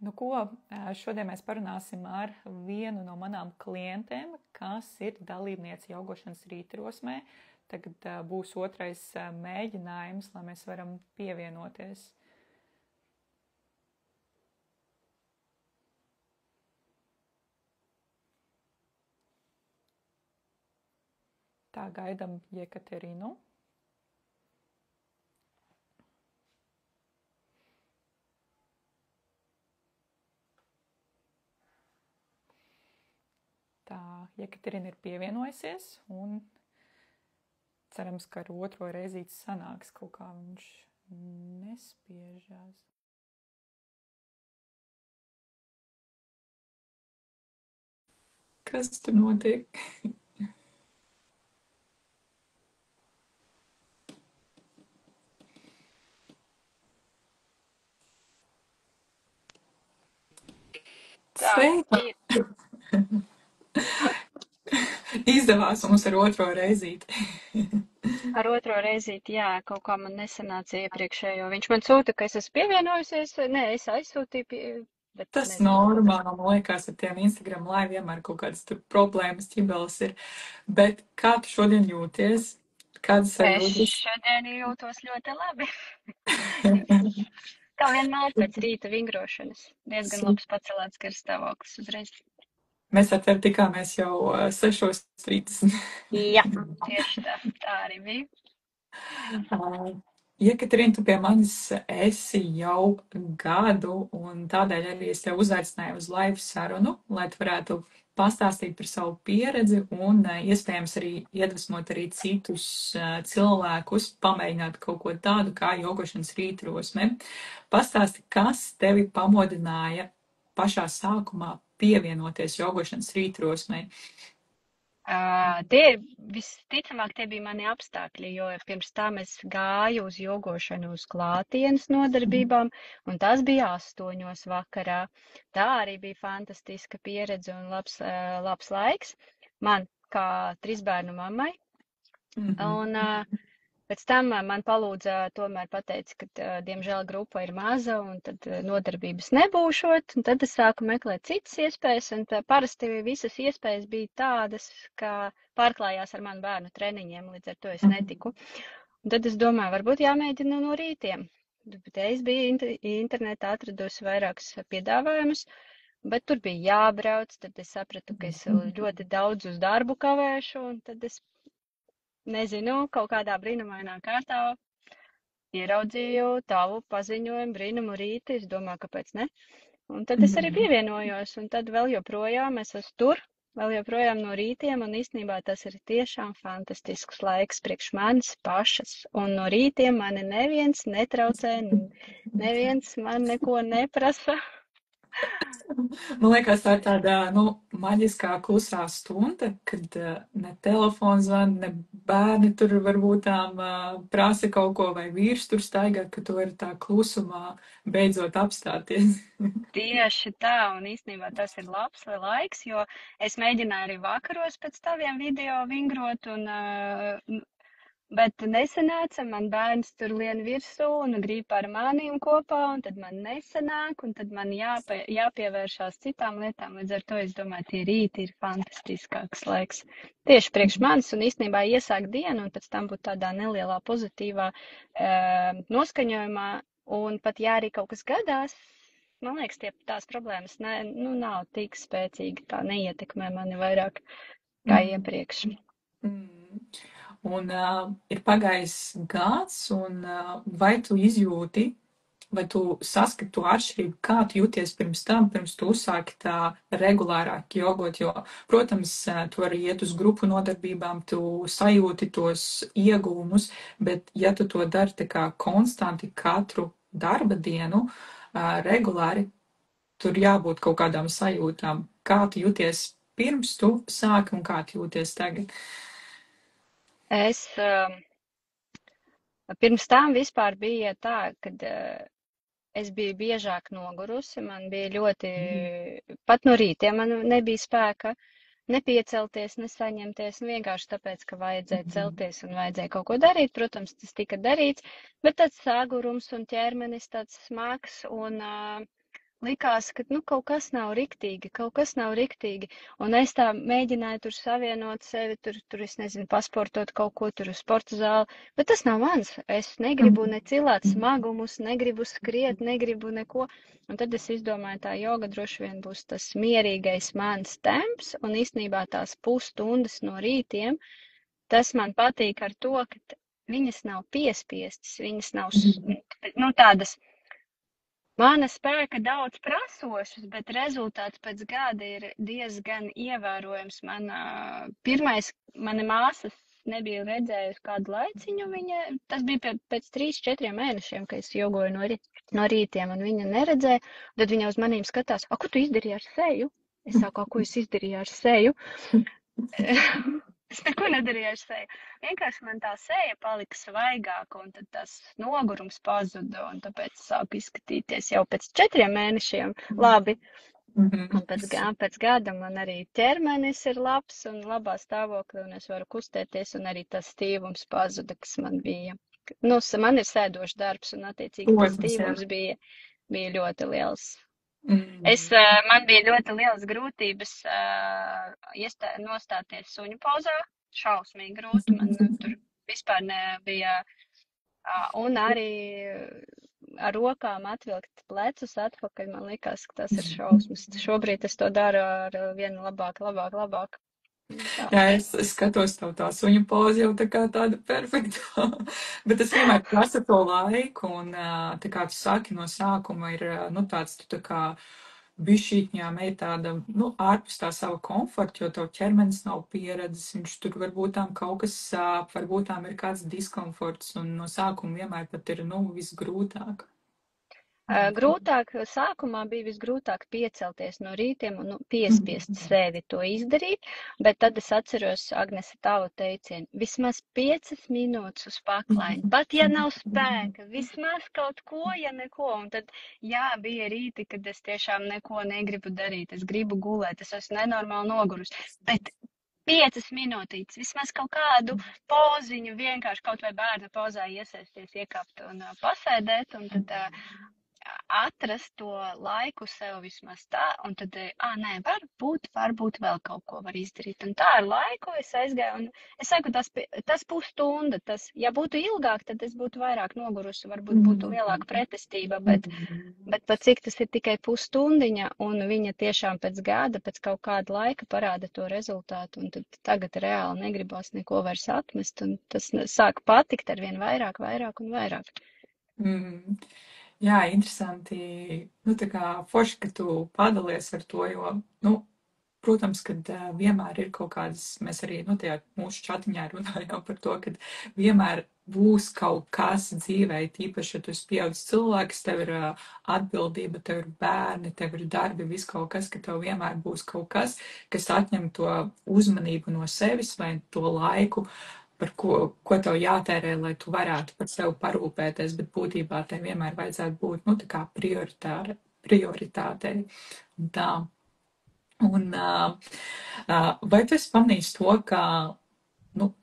Nu, ko šodien mēs parunāsim ar vienu no manām klientēm, kas ir dalībniece jogošanas rītrosmē. Tagad būs otrais mēģinājums, lai mēs varam pievienoties. Tā, gaidam Jekaterinu. Tā, Jekaterina ir pievienojusies un cerams, ka ar otro reizīti sanāks, kaut kā viņš nespiežās. Kas tur notiek? Sveika! Izdevās mums ar otro reizīti. Ar otro reizīti, jā, kaut kā man nesanāca iepriekšējo. Viņš man sūta, ka es esmu pievienojusies, nē, es aizsūtīju, bet Tas nezinu. normāli, man liekas, ar tiem Instagram live vienmēr kaut kādas tur problēmas, ķibeles ir. Bet kā tu šodien jūties? Kādas sajūtas? Es šodien jūtos ļoti labi. Kā vienmēr pēc rīta vingrošanas. Diezgan labs pacelēts garstāvoklis uzreiz. Mēs ar tevi tikāmies jau 6:30. Jā, tieši tā arī bija. Jekaterina, tu pie manis esi jau gadu, un tādēļ arī es tev uzaicināju uz live sarunu, lai tu varētu pastāstīt par savu pieredzi un iespējams arī iedvesmot arī citus cilvēkus, pamēģināt kaut ko tādu kā jogošanas rītrosme. Pastāsti, kas tevi pamodināja pašā sākumā pievienoties jogošanas rītrosmei? Visticamāk, tie bija mani apstākļi, jo pirms tam es gāju uz jogošanu uz klātienes nodarbībām, un tas bija 8 vakarā. Tā arī bija fantastiska pieredze un labs laiks man kā 3 bērnu mammai. Un pēc tam man palūdza, tomēr pateica, ka, diemžēl, grupa ir maza un tad nodarbības nebūšot. Un tad es sāku meklēt citas iespējas, un parasti visas iespējas bija tādas, ka pārklājās ar manu bērnu treniņiem, līdz ar to es netiku. Un tad es domāju, varbūt jāmēģina no rītiem. Bet es biju internetā atradusi vairākus piedāvājumus, bet tur bija jābrauc, tad es sapratu, ka es ļoti daudz uz darbu kavēšu, un tad es nezinu, kaut kādā brīnumainā kārtā ieraudzīju tavu paziņojumu brīnumu rīti, es domāju, kāpēc ne. Un tad es arī pievienojos, un tad vēl joprojām es esmu tur, vēl joprojām no rītiem, un īstenībā tas ir tiešām fantastisks laiks priekš manis pašas. Un no rītiem mani neviens netraucē, neviens man neko neprasa. Man liekas, tā ir tāda, maģiskā klusā stunda, kad ne telefons zvan, ne bērni tur varbūt prasa kaut ko, vai vīrs tur staigā, ka tu vari tā klusumā beidzot apstāties. Tieši tā, un īstenībā tas ir labs laiks, jo es mēģināju arī vakaros pēc taviem video vingrot, bet nesanāca, man bērns tur lien virsū un grib ar maniem kopā, un tad man nesanāk, un tad man jāpievēršās citām lietām. Līdz ar to es domāju, tie rīti ir fantastiskāks laiks. Tieši priekš manis, un īstenībā iesāk dienu, un pēc tam būt tādā nelielā pozitīvā noskaņojumā, un pat ja arī kaut kas gadās, man liekas, tās problēmas nav tik spēcīgi, tā neietekmē mani vairāk kā iepriekš. Un ir pagājis gads, un vai tu izjūti, vai tu saskati to atšķirību, kā tu jūties pirms tu uzsāki tā regulārāk jogot, jo, protams, tu vari iet uz grupu nodarbībām, tu sajūti tos ieguvumus, bet ja tu to dari tā kā konstanti katru darba dienu, regulāri, tur jābūt kaut kādām sajūtām. Kā tu jūties pirms tu sāki un kā tu jūties tagad? Es pirms tam vispār bija tā, kad es biju biežāk nogurusi, man bija ļoti, pat no rītiem man nebija spēka nepiecelties, nesaņemties, vienkārši tāpēc, ka vajadzēja celties un vajadzēja kaut ko darīt. Protams, tas tika darīts, bet tāds sagurums un ķermenis tāds smags, un likās, ka, kaut kas nav riktīgi, un es tā mēģināju tur savienot sevi, tur es nezinu, pasportot kaut ko, tur uz sporta zāli, bet tas nav mans. Es negribu necilāt smagumus, negribu skriet, negribu neko, un tad es izdomāju, tā joga droši vien būs tas mierīgais mans temps, un īstenībā tās pusstundas no rītiem, tas man patīk ar to, ka viņas nav piespiestas, viņas nav, tādas, mana spēka daudz prasošas, bet rezultāts pēc gada ir diezgan ievērojams. Mana māsas nebija redzējusi kādu laiciņu, tas bija pēc 3-4 mēnešiem, kad es jogoju no rītiem, un viņa neredzēja, tad viņa uz manīm skatās, ko tu izdarīji ar seju? Es saku, ko es izdarīju ar seju? Es neko nedarīju ar seju. Vienkārši man tā seja palika svaigāka, un tad tas nogurums pazuda, un tāpēc sāku izskatīties jau pēc 4 mēnešiem labi. Un pēc gada man arī ķermenis ir labs un labā stāvoklī, un es varu kustēties, un arī tas stīvums pazuda, kas man bija. Man ir sēdošs darbs, un attiecīgi tas stīvums bija ļoti liels. Man bija ļoti lielas grūtības nostāties suņu pauzā, šausmīgi grūti, man tur vispār nebija, un arī ar rokām atvilkt plecus atpakaļ, man likās, ka tas ir šausmas. Šobrīd es to daru ar vien labāk. Jā, es skatos tā suņu pozi jau tā kā tāda perfekta, bet tas vienmēr prasa to laiku, un tā kā tu saki no sākuma ir, tāds tu tā kā bišķītņām ej tāda, ārpus tā sava komforta, jo tev ķermenis nav pieredzes, viņš tur varbūt tām kaut kas sāp, varbūt tām ir kāds diskomforts, un no sākuma vienmēr pat ir, visgrūtāk. Grūtāk, sākumā bija visgrūtāk piecelties no rītiem un piespiest sevi to izdarīt, bet tad es atceros, Agnese, tavu teicienu, vismaz 5 minūtes uz paklaiņu, pat ja nav spēka, vismaz kaut ko, ja neko, un tad, bija rīti, kad es tiešām neko negribu darīt, es gribu gulēt, es esmu nenormāli nogurus, bet 5 minūtītes, vismaz kaut kādu poziņu, vienkārši kaut vai bērna pozā iesēsties, iekāpt un pasēdēt, un tad atrast to laiku sev vismaz tā, un tad, varbūt vēl kaut ko var izdarīt. Un tā ar laiku es aizgāju, un es saku, tas pusstunda, ja būtu ilgāk, tad es būtu vairāk nogurusi, varbūt būtu lielāka pretestība, bet pat cik tas ir tikai pusstundiņa, un viņa tiešām pēc gada, pēc kaut kāda laika parāda to rezultātu, un tad tagad reāli negribas neko vairs atmest, un tas sāk patikt ar vien vairāk. Jā, interesanti. Tā kā forši, ka tu padalies ar to, jo, protams, kad vienmēr ir kaut kādas, mēs arī, tajā mūsu čatiņā runājām par to, ka vienmēr būs kaut kas dzīvē, tīpaši, ja tu esi pieaudzis cilvēks, tev ir atbildība, tev ir bērni, tev ir darbi, viss kaut kas, ka tev vienmēr būs kaut kas, kas atņem to uzmanību no sevis vai to laiku, par ko tev jātērē, lai tu varētu par sevi parūpēties, bet būtībā tev vienmēr vajadzētu būt, tā kā prioritātei. Un tā. Un vai tu esi pamanījis to, ka,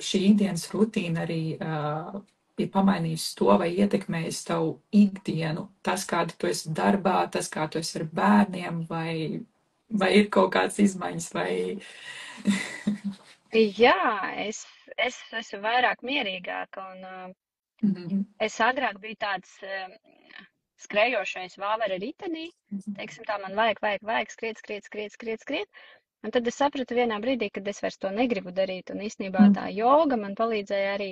šī ikdienas rutīna arī ir pamainījusi to vai ietekmējis tavu ikdienu, tas, kāda tu esi darbā, tas, kā tu esi ar bērniem, vai ir kaut kādas izmaiņas, vai... Jā, es esmu vairāk mierīgāka, un es agrāk biju tāds skrējošais vāvera ritenī, teiksim tā, man vajag skriet, un tad es sapratu vienā brīdī, kad es vairs to negribu darīt, un īstenībā tā joga man palīdzēja arī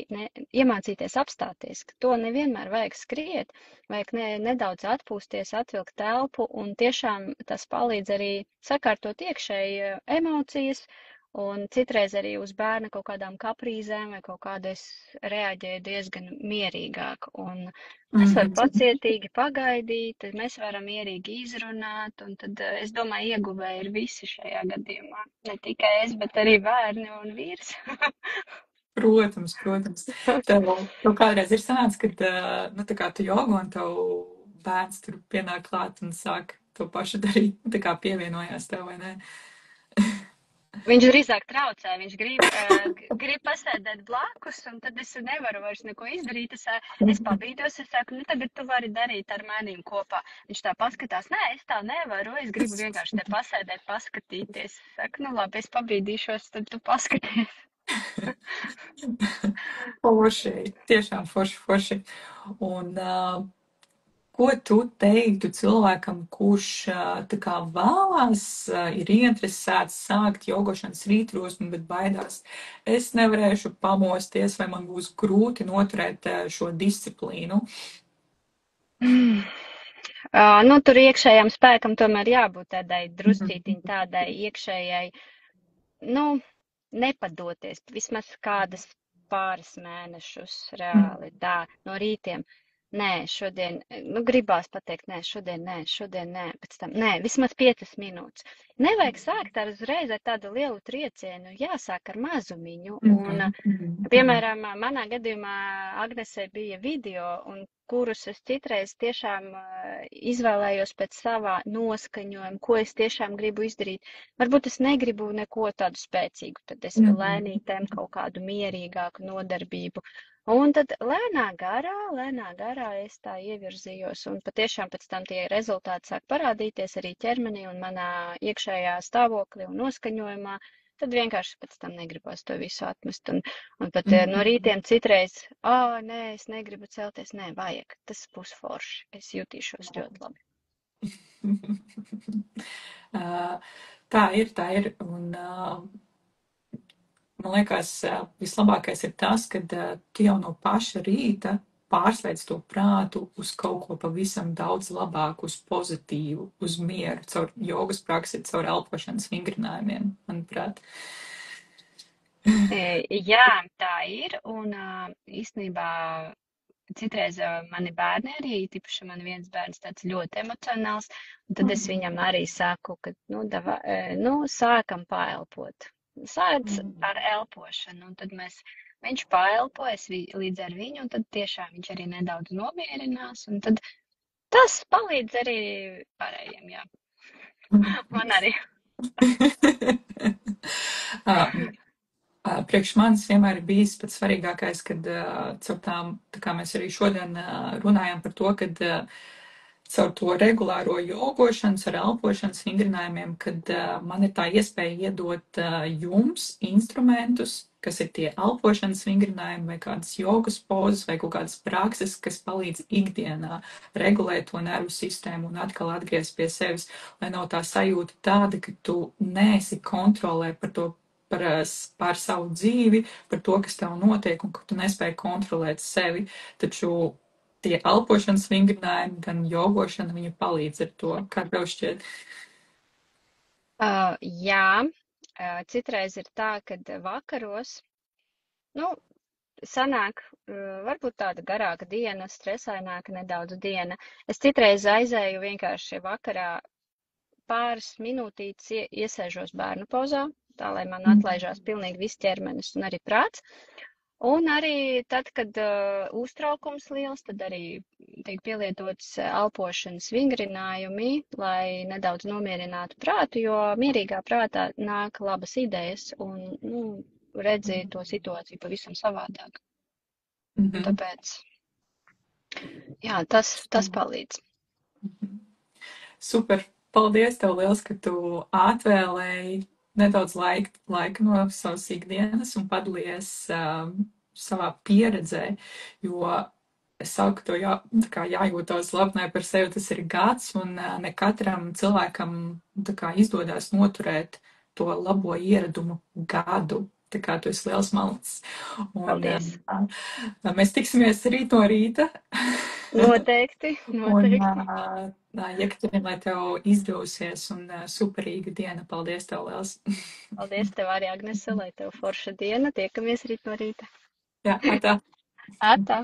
iemācīties apstāties, ka to nevienmēr vajag skriet, vajag nedaudz atpūsties, atvilkt telpu, un tiešām tas palīdz arī sakārtot iekšēji emocijas, un citreiz arī uz bērna kaut kādām kaprīzēm vai kaut kādu es reaģēju diezgan mierīgāk. Un es varu pacietīgi pagaidīt, mēs varam mierīgi izrunāt, un tad es domāju, ieguvēji ir visi šajā gadījumā. Ne tikai es, bet arī bērni un vīrs. Protams. Tev kādreiz ir sanācis, kad, tā kā tu jogo un tev bērns tur pienāk klāt un sāk to pašu darīt, tā kā pievienojās tev, vai ne? Viņš drīzāk traucē, viņš grib pasēdēt blakus, un tad es nevaru vairs neko izdarīt. Es pabīdos, es saku, nu tagad tu vari darīt ar manīm kopā. Viņš tā paskatās, nē, es tā nevaru, es gribu vienkārši te pasēdēt, paskatīties. Es saku, nu labi, es pabīdīšos, tad tu paskaties. Forši, tiešām forši. Un, ko tu teiktu cilvēkam, kurš tā kā vēlās, ir ieinteresēts sākt jogošanas rītrosmi, bet baidās? Es nevarēšu pamosties, vai man būs grūti noturēt šo disciplīnu? Nu, tur iekšējām spēkam tomēr jābūt tādai druscītiņ tādai iekšējai, nu, nepadoties vismaz kādas pāris mēnešus reāli tā no rītiem. Nē, šodien, nu, gribās pateikt, nē, šodien nē, pēc tam, nē, vismaz 5 minūtes. Nevajag sākt ar uzreiz ar tādu lielu triecienu, jāsāk ar mazumiņu. Un, piemēram, manā gadījumā Agnesei bija video, un kurus es citreiz tiešām izvēlējos pēc savā noskaņojuma, ko es tiešām gribu izdarīt. Varbūt es negribu neko tādu spēcīgu, tad es lēnītēm kaut kādu mierīgāku nodarbību. Un tad lēnā garā es tā ievirzījos, un patiešām pēc tam tie rezultāti sāk parādīties arī ķermenī un manā iekšējā stāvoklī un noskaņojumā. Tad vienkārši pēc tam negribas to visu atmest. Un pat no rītiem citreiz, nē, es negribu celties, nē, vajag, tas būs forši, es jutīšos ļoti labi. Tā ir, un man liekas, vislabākais ir tas, kad tu jau no paša rīta pārslēdz to prātu uz kaut ko pavisam daudz labāku, uz pozitīvu, uz mieru, caur jogas praksi, caur elpošanas vingrinājumiem, manuprāt. Jā, tā ir, un īstenībā citreiz mani bērni arī, tīpaši man viens bērns tāds ļoti emocionāls, un tad es viņam arī saku, ka, sākam paelpot. Sāc ar elpošanu, un tad viņš paelpo, es līdz ar viņu, un tad tiešām viņš arī nedaudz nomierinās, un tad tas palīdz arī pārējiem, jā. Man arī. Priekš manis vienmēr ir bijis pats svarīgākais, kad caur tām, tā kā mēs arī šodien runājam par to, kad caur to regulāro jogošanas ar elpošanas vingrinājumiem, kad man ir tā iespēja iedot jums instrumentus, kas ir tie elpošanas vingrinājumi vai kādas jogas pozas vai kaut kādas prakses, kas palīdz ikdienā regulēt to nervu sistēmu un atkal atgriezt pie sevis, lai nav tā sajūta tāda, ka tu neesi kontrolē par savu dzīvi, par to, kas tev notiek un ka tu nespēji kontrolēt sevi, taču tie elpošanas vingrinājumi, gan jogošana, viņa palīdz ar to. Kā tev šķiet? Jā, citreiz ir tā, kad vakaros, sanāk varbūt tāda garāka diena, stresaināka nedaudz diena. Es citreiz aizēju vienkārši vakarā pāris minūtītes iesēžos bērnu pozā, tā lai man atlaižās pilnīgi viss ķermenis un arī prāts. Un arī tad, kad uztraukums liels, tad arī tiek pielietots elpošanas vingrinājumi, lai nedaudz nomierinātu prātu, jo mierīgā prātā nāk labas idejas un redzi to situāciju pavisam savādāk. Tāpēc, jā, tas palīdz. Super! Paldies tev liels, ka tu atvēlēji nedaudz laika no savas ikdienas un padalījies savā pieredzē, jo es saku, to jājūtos labnē par sevi, tas ir gads, un ne katram cilvēkam izdodas noturēt to labo ieradumu gadu. Tā kā tu esi liels malicis. Paldies! Mēs tiksimies rīt no rīta. Noteikti. Jekaterina, lai tev izdosies un superīga diena. Paldies tev liels. Paldies tev arī, Agnese, lai tev forša diena. Tiekamies rīt no rīta. Jā, atā. Atā.